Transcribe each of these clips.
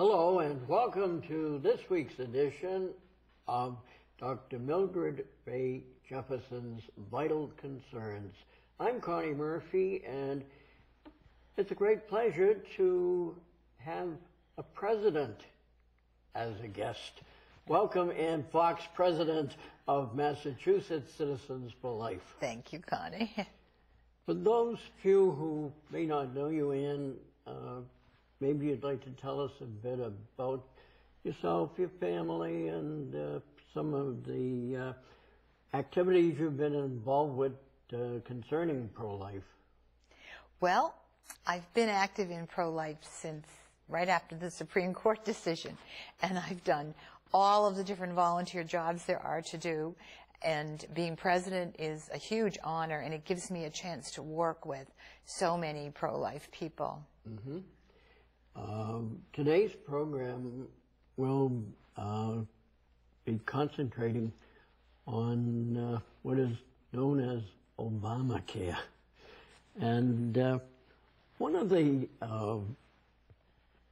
Hello and welcome to this week's edition of Dr. Mildred Ray Jefferson's Vital Concerns. I'm Connie Murphy, and it's a great pleasure to have a president as a guest. Welcome, Ann Fox, President of Massachusetts Citizens for Life. Thank you, Connie. For those few who may not know you, Ann, maybe you'd like to tell us a bit about yourself, your family, and some of the activities you've been involved with concerning pro-life. Well, I've been active in pro-life since right after the Supreme Court decision, and I've done all of the different volunteer jobs there are to do, and being president is a huge honor, and it gives me a chance to work with so many pro-life people. Mm-hmm. Today's program will be concentrating on what is known as Obamacare. And one of the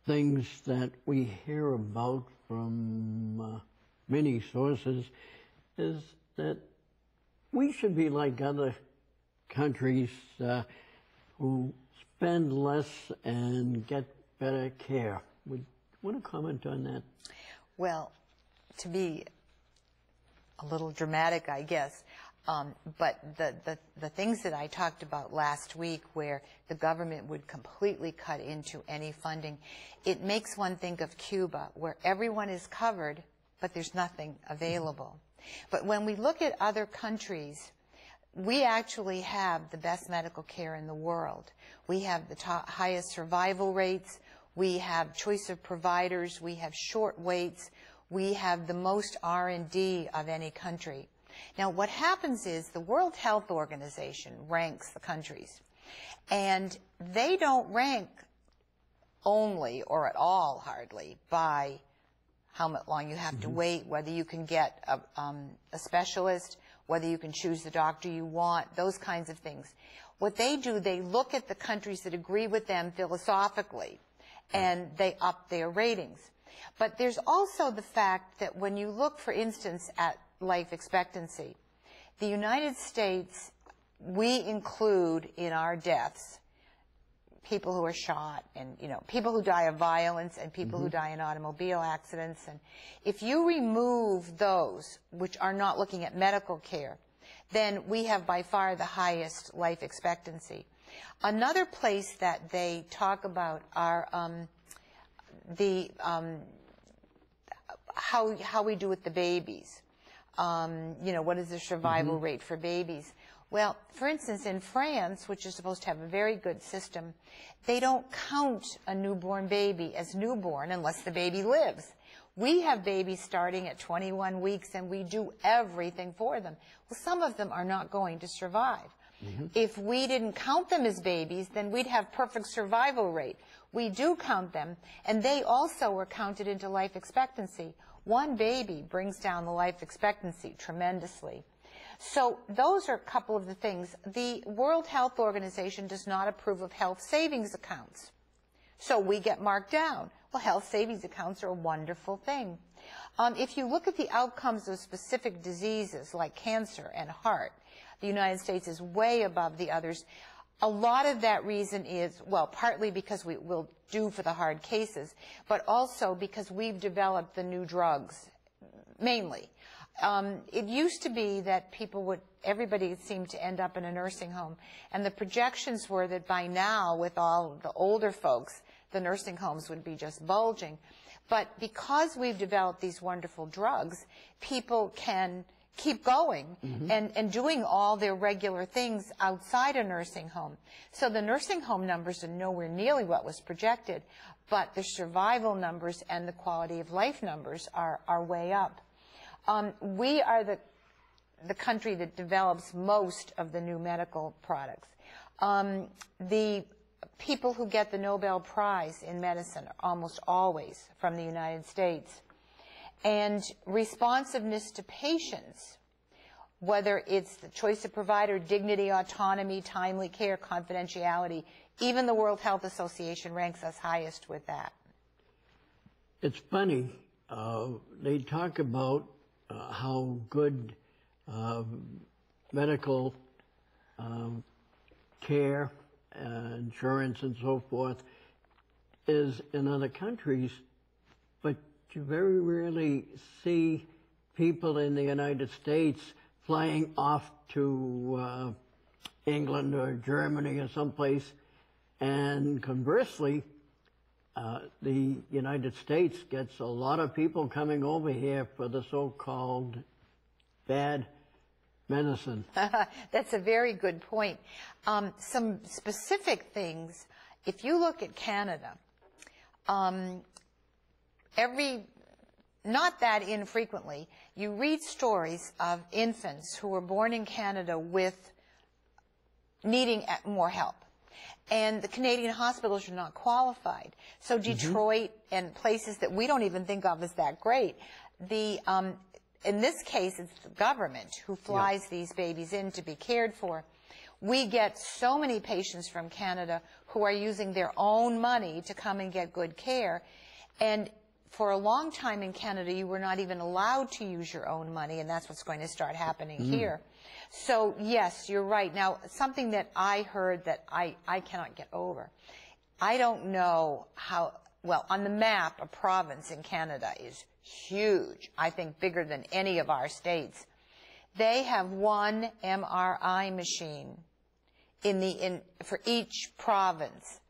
things that we hear about from many sources is that we should be like other countries who spend less and get better care. Would you want to comment on that? Well, to be a little dramatic, I guess, but the things that I talked about last week where the government would completely cut into any funding, it makes one think of Cuba, where everyone is covered, but there's nothing available. But when we look at other countries, we actually have the best medical care in the world. We have the highest survival rates. We have choice of providers. We have short waits. We have the most R&D of any country. Now, what happens is the World Health Organization ranks the countries, and they don't rank only or at all hardly by how long you have to wait, whether you can get a specialist, whether you can choose the doctor you want, those kinds of things. What they do, they look at the countries that agree with them philosophically, and they up their ratings. But there's also the fact that when you look, for instance, at life expectancy, the United States, we include in our deaths people who are shot and, people who die of violence and people who die in automobile accidents. And if you remove those which are not looking at medical care, then we have by far the highest life expectancy. Another place that they talk about are how we do with the babies. What is the survival rate for babies? Well, for instance, in France, which is supposed to have a very good system, they don't count a newborn baby as newborn unless the baby lives. We have babies starting at 21 weeks, and we do everything for them. Well, some of them are not going to survive. If we didn't count them as babies, then we'd have perfect survival rate. We do count them, and they also were counted into life expectancy. One baby brings down the life expectancy tremendously. So those are a couple of the things. The World Health Organization does not approve of health savings accounts. So we get marked down. Well, health savings accounts are a wonderful thing. If you look at the outcomes of specific diseases like cancer and heart, the United States is way above the others. A lot of that reason is, well, partly because we will do for the hard cases, but also because we've developed the new drugs, mainly. It used to be that everybody seemed to end up in a nursing home, and the projections were that by now, with all the older folks, the nursing homes would be just bulging. But because we've developed these wonderful drugs, people can keep going and doing all their regular things outside a nursing home. So the nursing home numbers are nowhere nearly what was projected, but the survival numbers and the quality of life numbers are way up. We are the country that develops most of the new medical products. The people who get the Nobel Prize in medicine are almost always from the United States. And responsiveness to patients, whether it's the choice of provider, dignity, autonomy, timely care, confidentiality, even the World Health Association ranks us highest with that. it's funny. They talk about how good medical care, insurance, and so forth is in other countries, but you very rarely see people in the United States flying off to England or Germany or someplace, and conversely, the United States gets a lot of people coming over here for the so-called bad medicine. That's a very good point. Some specific things, if you look at Canada, not that infrequently, you read stories of infants who were born in Canada with needing more help. And the Canadian hospitals are not qualified. So Detroit and places that we don't even think of as that great, in this case, it's the government who flies these babies in to be cared for. We get so many patients from Canada who are using their own money to come and get good care. And for a long time in Canada, you were not even allowed to use your own money, and that's what's going to start happening here. So, yes, you're right. Now, something that I heard that I cannot get over, I don't know how, well, on the map, a province in Canada is huge, I think bigger than any of our states. They have one MRI machine for each province.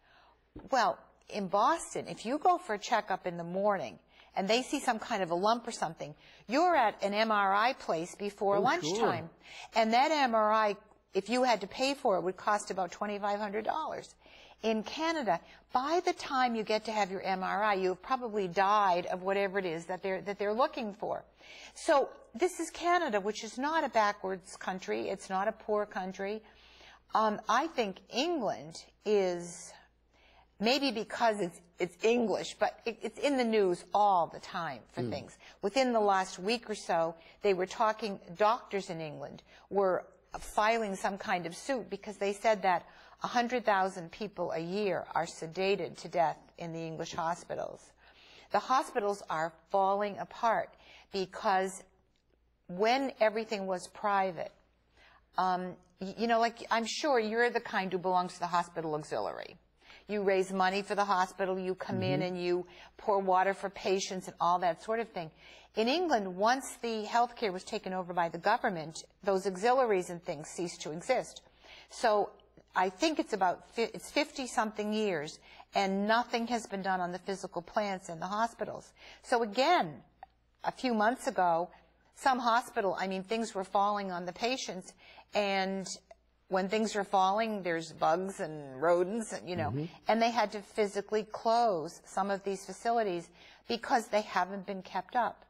Well, in Boston, if you go for a checkup in the morning and they see some kind of a lump or something, you're at an MRI place before lunchtime. Sure. And that MRI, if you had to pay for it, would cost about $2,500. In Canada, by the time you get to have your MRI, you've probably died of whatever it is that they're looking for. So this is Canada, which is not a backwards country. It's not a poor country. I think England is, maybe because it's English, but it's in the news all the time for things. Within the last week or so, they were talking, doctors in England were filing some kind of suit because they said that 100,000 people a year are sedated to death in the English hospitals. The hospitals are falling apart because when everything was private, you know, like I'm sure you're the kind who belongs to the hospital auxiliary. You raise money for the hospital, you come in and you pour water for patients and all that sort of thing. In England, once the healthcare was taken over by the government, those auxiliaries and things ceased to exist. So I think it's 50-something years, and nothing has been done on the physical plants in the hospitals. So again, a few months ago, some hospital, I mean, things were falling on the patients, and when things are falling, there's bugs and rodents, you know, and they had to physically close some of these facilities because they haven't been kept up.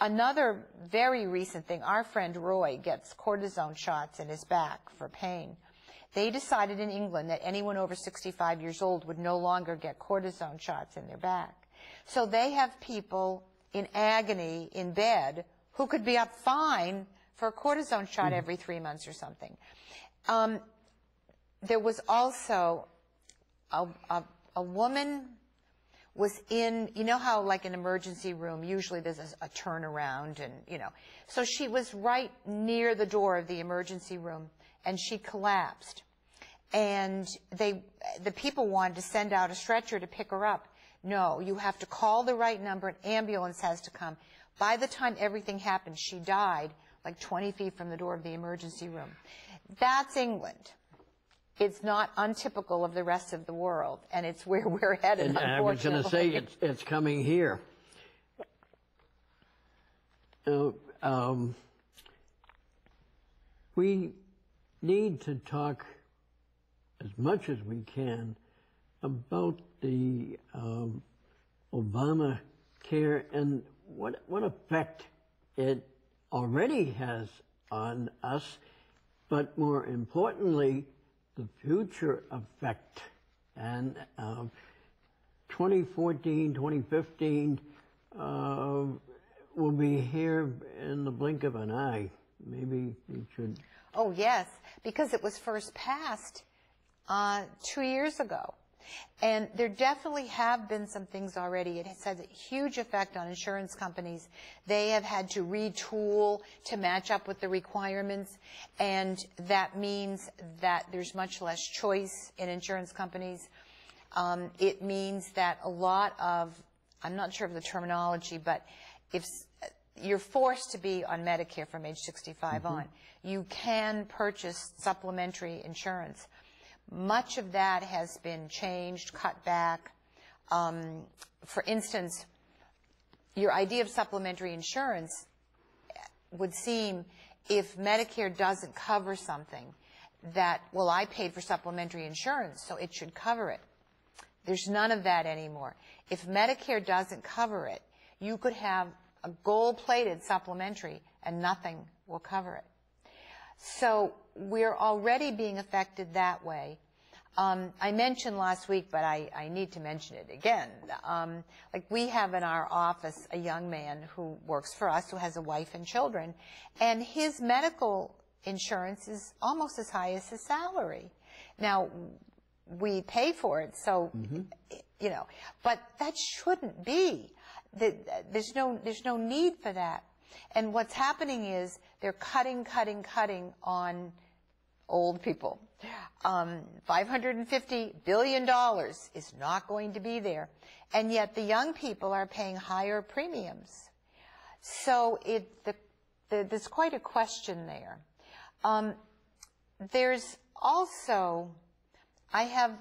Another very recent thing, our friend Roy gets cortisone shots in his back for pain. They decided in England that anyone over 65 years old would no longer get cortisone shots in their back. So they have people in agony in bed who could be up fine for a cortisone shot every 3 months or something. There was also a woman was in, you know how like an emergency room, usually there's a turnaround and, you know. So she was right near the door of the emergency room and she collapsed. And the people wanted to send out a stretcher to pick her up. No, you have to call the right number, an ambulance has to come. By the time everything happened, she died like 20 feet from the door of the emergency room. That's England. It's not untypical of the rest of the world, and it's where we're headed, and unfortunately. I was going to say it's coming here. We need to talk as much as we can about the Obamacare and what effect it already has on us, but more importantly, the future effect. And 2014, 2015 will be here in the blink of an eye. Maybe we should... Oh, yes, because it was first passed 2 years ago. And there definitely have been some things already. It has had a huge effect on insurance companies. They have had to retool to match up with the requirements, and that means that there's much less choice in insurance companies. It means that a lot of, I'm not sure of the terminology, but if you're forced to be on Medicare from age 65 on, you can purchase supplementary insurance. Much of that has been changed, cut back. For instance, your idea of supplementary insurance would seem, if Medicare doesn't cover something, that, well, I paid for supplementary insurance, so it should cover it. There's none of that anymore. If Medicare doesn't cover it, you could have a gold-plated supplementary and nothing will cover it. So we're already being affected that way. I mentioned last week, but I need to mention it again. Like, we have in our office a young man who works for us, who has a wife and children, and his medical insurance is almost as high as his salary. Now, we pay for it, so, you know, but that shouldn't be. There's no need for that. And what's happening is they're cutting on old people. $550 billion is not going to be there. And yet the young people are paying higher premiums. So there's quite a question there. There's also, I have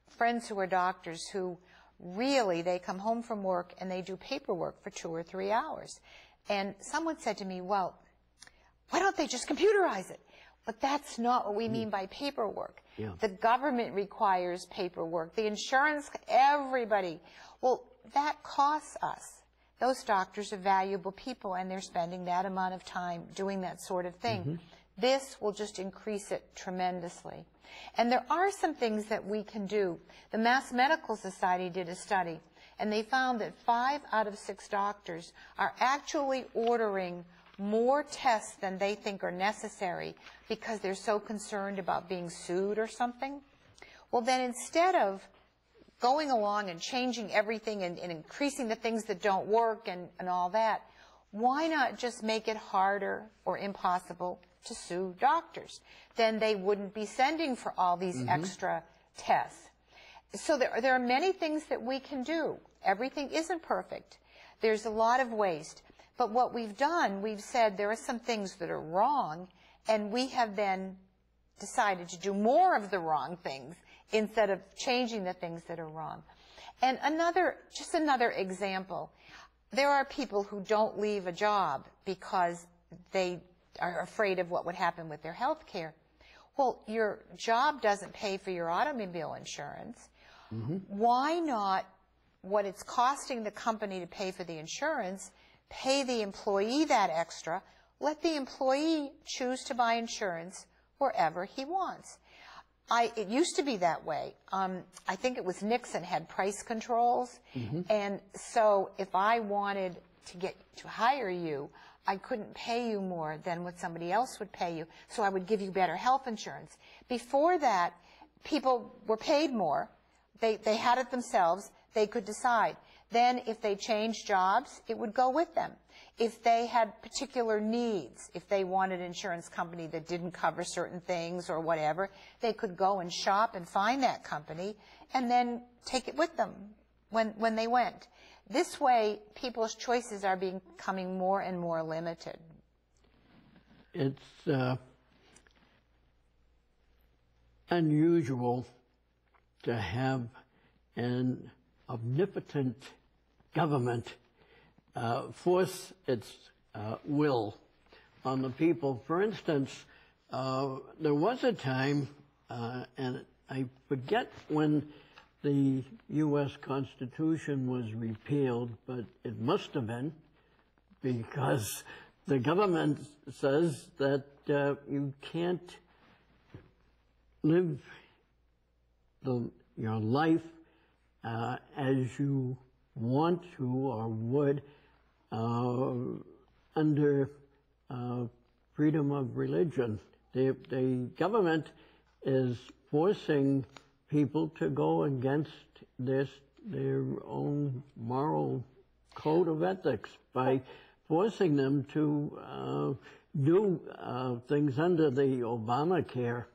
friends who are doctors who really, they come home from work and they do paperwork for 2 or 3 hours. And someone said to me, well, why don't they just computerize it? But that's not what we mean by paperwork. Yeah. The government requires paperwork. The insurance, everybody. Well, that costs us. Those doctors are valuable people, and they're spending that amount of time doing that sort of thing. This will just increase it tremendously. And there are some things that we can do. The Mass Medical Society did a study, and they found that 5 out of 6 doctors are actually ordering more tests than they think are necessary because they're so concerned about being sued or something. Well, then instead of going along and changing everything and increasing the things that don't work and all that, why not just make it harder or impossible to sue doctors? Then they wouldn't be sending for all these extra tests. So there are many things that we can do. Everything isn't perfect. There's a lot of waste. But what we've done, we've said there are some things that are wrong, and we have then decided to do more of the wrong things instead of changing the things that are wrong. And just another example, there are people who don't leave a job because they are afraid of what would happen with their health care. Well, your job doesn't pay for your automobile insurance. Why not, what it's costing the company to pay for the insurance, pay the employee that extra, let the employee choose to buy insurance wherever he wants. It used to be that way. I think it was Nixon had price controls, and so if I wanted to hire you, I couldn't pay you more than what somebody else would pay you, so I would give you better health insurance. Before that, people were paid more. They had it themselves. They could decide. Then if they changed jobs, it would go with them. If they had particular needs, if they wanted an insurance company that didn't cover certain things or whatever, they could go and shop and find that company and then take it with them when they went. This way, people's choices are becoming more and more limited. It's unusual to have an omnipotent government force its will on the people. For instance, there was a time, and I forget when the U.S. Constitution was repealed, but it must have been, because the government says that you can't live your life as you want to or would under freedom of religion. The government is forcing people to go against their own moral code of ethics by forcing them to do things under the Obamacare.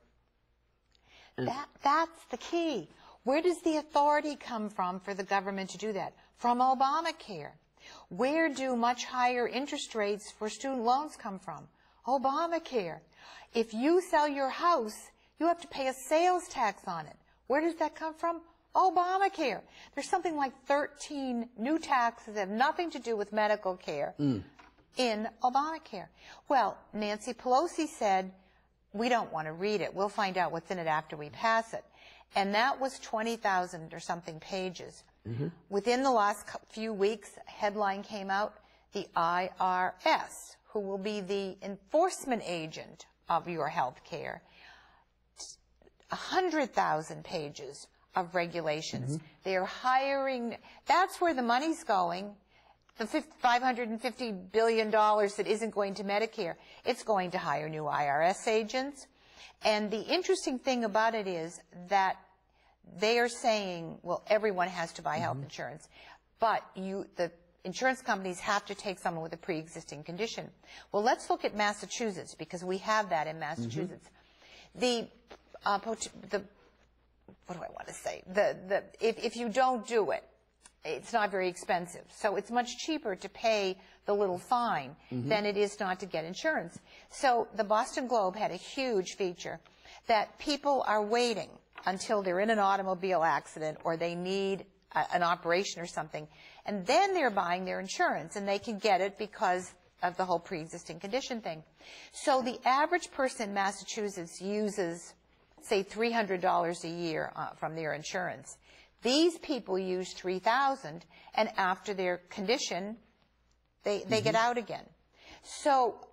That's the key. Where does the authority come from for the government to do that? From Obamacare. Where do much higher interest rates for student loans come from? Obamacare. If you sell your house, you have to pay a sales tax on it. Where does that come from? Obamacare. There's something like 13 new taxes that have nothing to do with medical care in Obamacare. Well, Nancy Pelosi said, we don't want to read it. We'll find out what's in it after we pass it. And that was 20,000 or something pages. Within the last few weeks, a headline came out, the IRS, who will be the enforcement agent of your health care, 100,000 pages of regulations. They are hiring, that's where the money's going, the $550 billion that isn't going to Medicare. It's going to hire new IRS agents. And the interesting thing about it is that they are saying, well, everyone has to buy health insurance, but the insurance companies have to take someone with a pre-existing condition. Well, let's look at Massachusetts, because we have that in Massachusetts. What do I want to say? If you don't do it, it's not very expensive. So it's much cheaper to pay the little fine than it is not to get insurance. So the Boston Globe had a huge feature that people are waiting until they're in an automobile accident or they need an operation or something, and then they're buying their insurance, and they can get it because of the whole pre-existing condition thing. So the average person in Massachusetts uses, say, $300 a year from their insurance. These people use $3,000, and after their condition, they get out again. So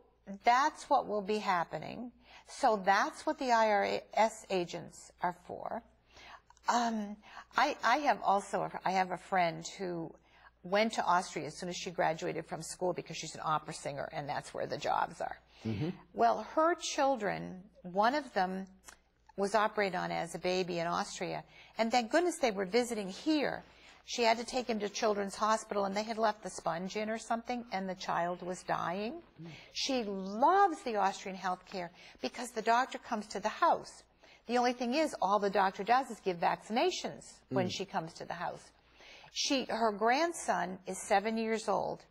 that's what will be happening. So that's what the IRS agents are for. I have a friend who went to Austria as soon as she graduated from school because she's an opera singer, and that's where the jobs are. Well, her children, one of them was operated on as a baby in Austria, and thank goodness they were visiting here. She had to take him to Children's Hospital, and they had left the sponge in or something, and the child was dying. She loves the Austrian health care because the doctor comes to the house. The only thing is, all the doctor does is give vaccinations when she comes to the house. Her grandson is 7 years old.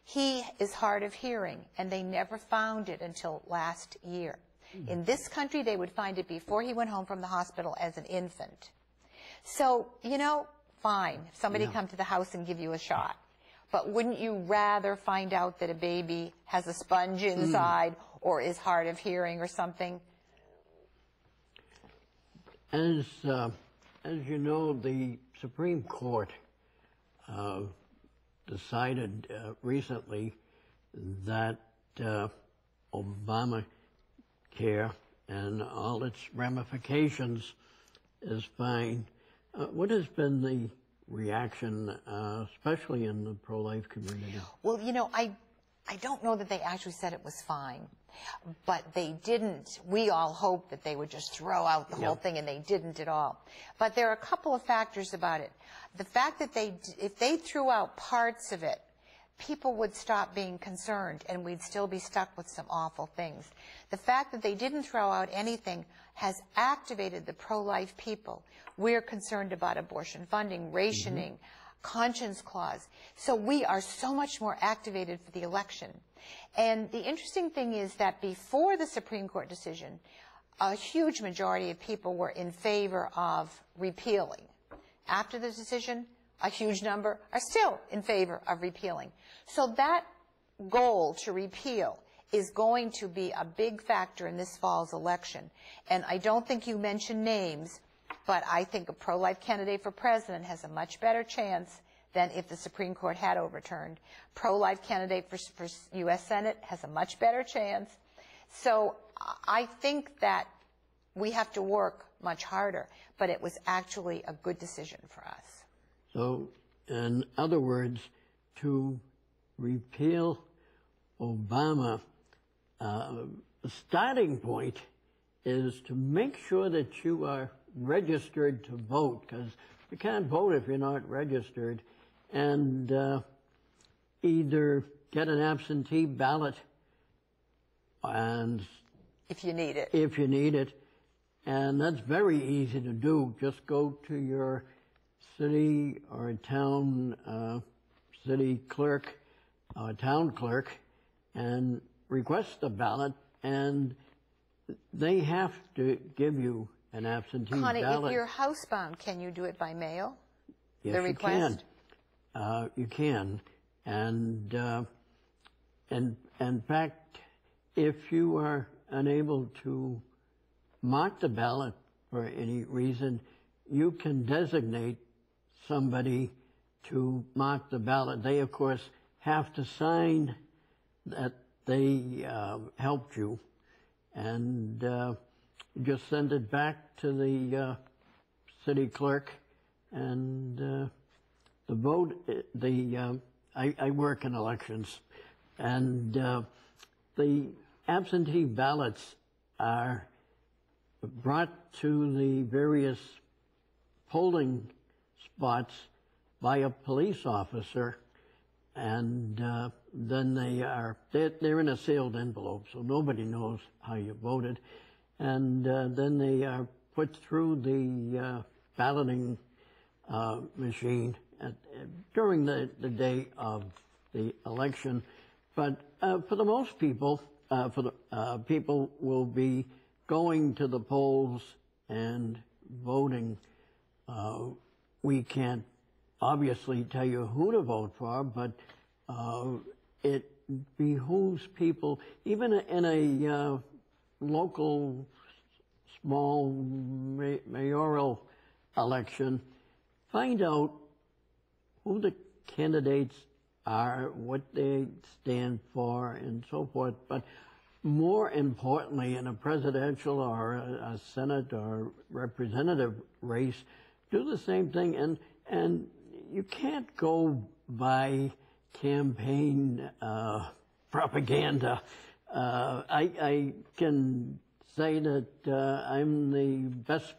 He is hard of hearing, and they never found it until last year. In this country, they would find it before he went home from the hospital as an infant. So, you know, fine, if somebody come to the house and give you a shot. But wouldn't you rather find out that a baby has a sponge inside or is hard of hearing or something? As you know, the Supreme Court decided recently that Obamacare and all its ramifications is fine. What has been the reaction, especially in the pro-life community? Well, you know, I don't know that they actually said it was fine, but they didn't. We all hoped that they would just throw out the whole thing, and they didn't at all. But there are a couple of factors about it. The fact that if they threw out parts of it, people would stop being concerned, and we'd still be stuck with some awful things. The fact that they didn't throw out anything has activated the pro-life people. We're concerned about abortion funding, rationing, conscience clause. So we are so much more activated for the election. And the interesting thing is that before the Supreme Court decision, a huge majority of people were in favor of repealing. After the decision, a huge number are still in favor of repealing. So that goal to repeal is going to be a big factor in this fall's election. And I don't think you mentioned names, but I think a pro-life candidate for president has a much better chance than if the Supreme Court had overturned. Pro-life candidate for U.S. Senate has a much better chance. So I think that we have to work much harder, but it was actually a good decision for us. So, in other words, to repeal Obama, the starting point is to make sure that you are registered to vote, because you can't vote if you're not registered, and either get an absentee ballot, and if you need it. If you need it, and that's very easy to do. Just go to your city or town city clerk, town clerk, and request a ballot, and they have to give you an absentee Connie, ballot. if you're housebound, can you do it by mail? Yes, the request? You can. And in fact, if you are unable to mark the ballot for any reason, you can designate somebody to mark the ballot. They, of course, have to sign that they helped you, and just send it back to the city clerk, and the vote. I work in elections, and the absentee ballots are brought to the various polling spots by a police officer, and then they're in a sealed envelope, so nobody knows how you voted, and then they are put through the balloting machine during the day of the election. But for the most people, people will be going to the polls and voting. We can't obviously tell you who to vote for, but it behooves people, even in a local small mayoral election, find out who the candidates are, what they stand for, and so forth. But more importantly, in a presidential or a Senate or representative race, do the same thing. And you can't go by campaign propaganda. I can say that I'm the best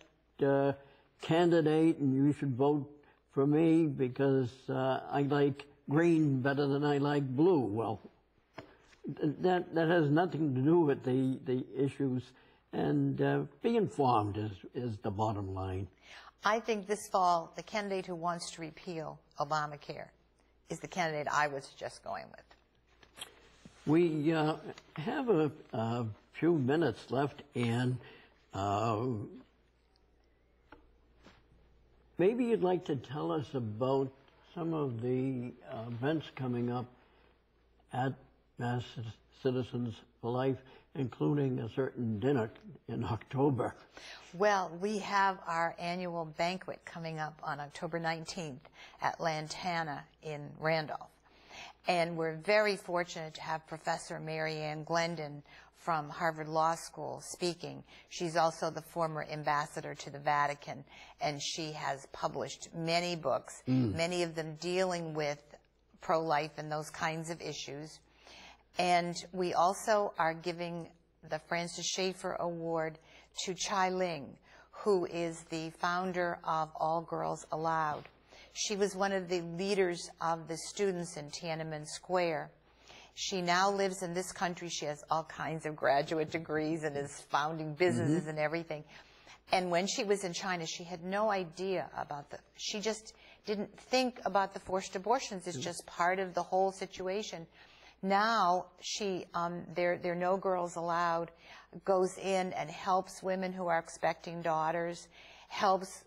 candidate and you should vote for me because I like green better than I like blue. Well, that has nothing to do with the issues, and be informed is the bottom line. I think this fall, the candidate who wants to repeal Obamacare is the candidate I was just going with. We have a few minutes left, and maybe you'd like to tell us about some of the events coming up at Mass Citizens for Life, including a certain dinner in October. Well, we have our annual banquet coming up on October 19th at Lantana in Randolph. And we're very fortunate to have Professor Mary Ann Glendon from Harvard Law School speaking. She's also the former ambassador to the Vatican, and she has published many books, many of them dealing with pro-life and those kinds of issues. And we also are giving the Francis Schaeffer Award to Chai Ling, who is the founder of All Girls Allowed. She was one of the leaders of the students in Tiananmen Square. She now lives in this country. She has all kinds of graduate degrees and is founding businesses and everything. And when she was in China, she had no idea about she just didn't think about the forced abortions. It's just part of the whole situation. Now there are No Girls Allowed, goes in and helps women who are expecting daughters, helps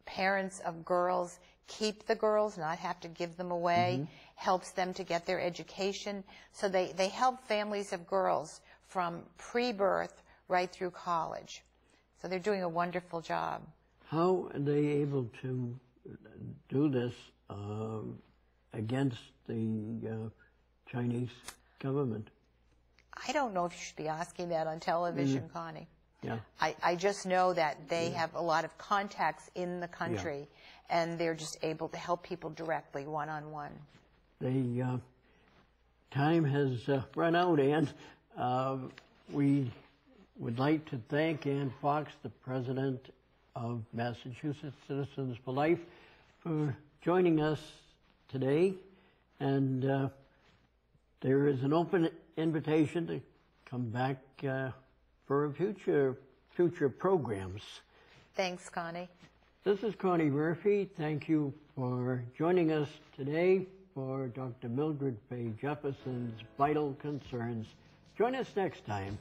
parents of girls keep the girls, not have to give them away, helps them to get their education. So they help families of girls from pre-birth right through college. So they're doing a wonderful job. How are they able to do this against the Chinese government? I don't know if you should be asking that on television, Connie. Yeah. I just know that they have a lot of contacts in the country, and they're just able to help people directly, one-on-one. The time has run out, Ann. We would like to thank Ann Fox, the president of Massachusetts Citizens for Life, for joining us today. And there is an open invitation to come back for future programs. Thanks, Connie. This is Connie Murphy. Thank you for joining us today for Dr. Mildred Fay Jefferson's Vital Concerns. Join us next time.